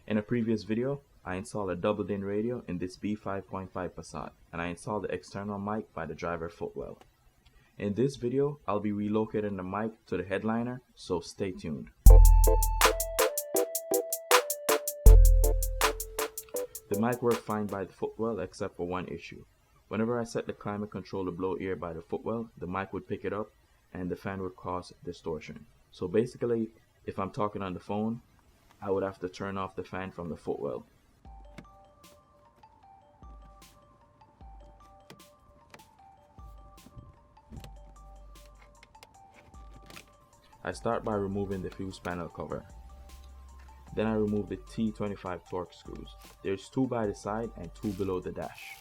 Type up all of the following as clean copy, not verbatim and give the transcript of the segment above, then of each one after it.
In a previous video, I installed a double-din radio in this B5.5 Passat, and I installed the external mic by the driver footwell. In this video, I'll be relocating the mic to the headliner, so stay tuned. The mic worked fine by the footwell except for one issue. Whenever I set the climate control to blow air by the footwell, the mic would pick it up and the fan would cause distortion. So basically, if I'm talking on the phone, I would have to turn off the fan from the footwell. I start by removing the fuse panel cover. Then I remove the T25 torque screws. There's 2 by the side and 2 below the dash.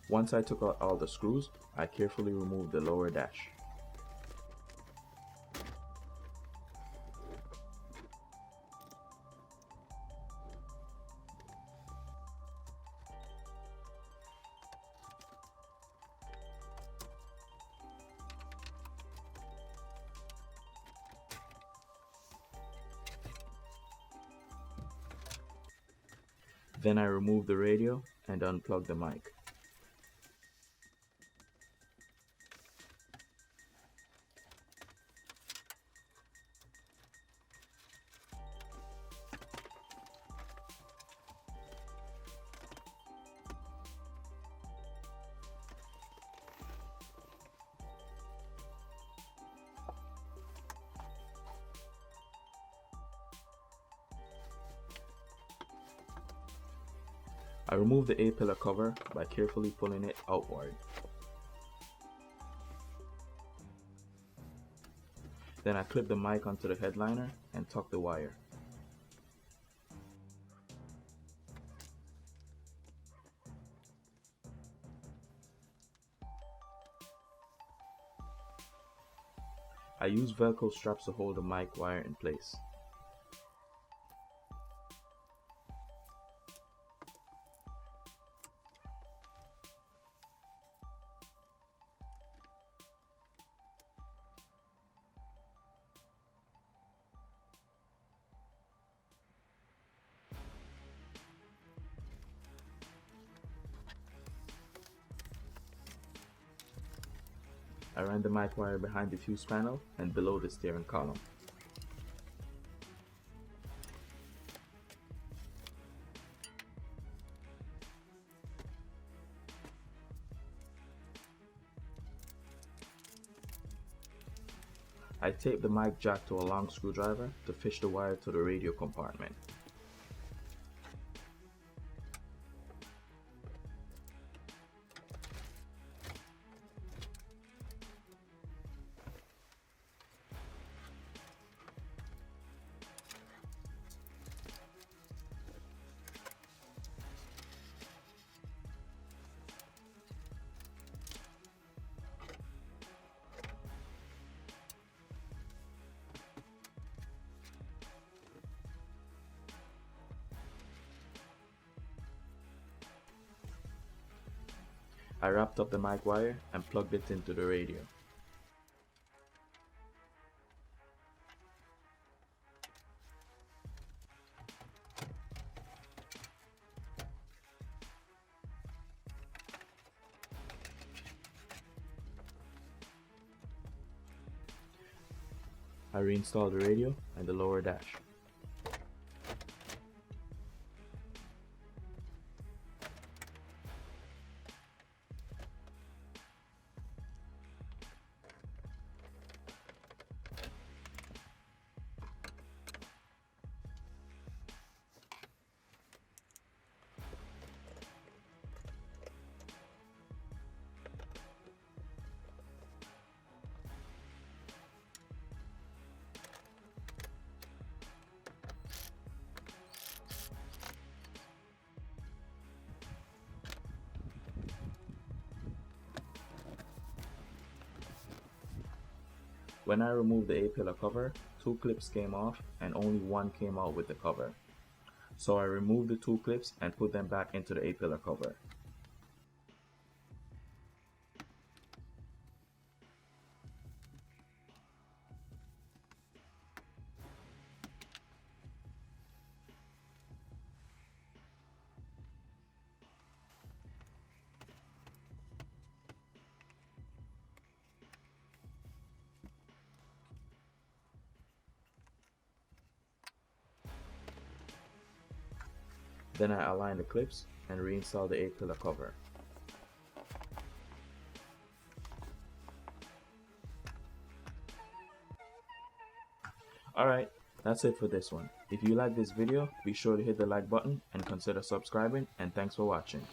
Once I took out all the screws, I carefully removed the lower dash. Then I removed the radio and unplugged the mic. I removed the A-pillar cover by carefully pulling it outward. Then I clipped the mic onto the headliner and tucked the wire. I used Velcro straps to hold the mic wire in place. I ran the mic wire behind the fuse panel and below the steering column. I taped the mic jack to a long screwdriver to fish the wire to the radio compartment. I wrapped up the mic wire and plugged it into the radio. I reinstalled the radio and the lower dash. When I removed the A-pillar cover, 2 clips came off and only 1 came out with the cover. So I removed the 2 clips and put them back into the A-pillar cover. Then I align the clips and reinstall the A-pillar cover. Alright, that's it for this one. If you like this video, be sure to hit the like button and consider subscribing, and thanks for watching.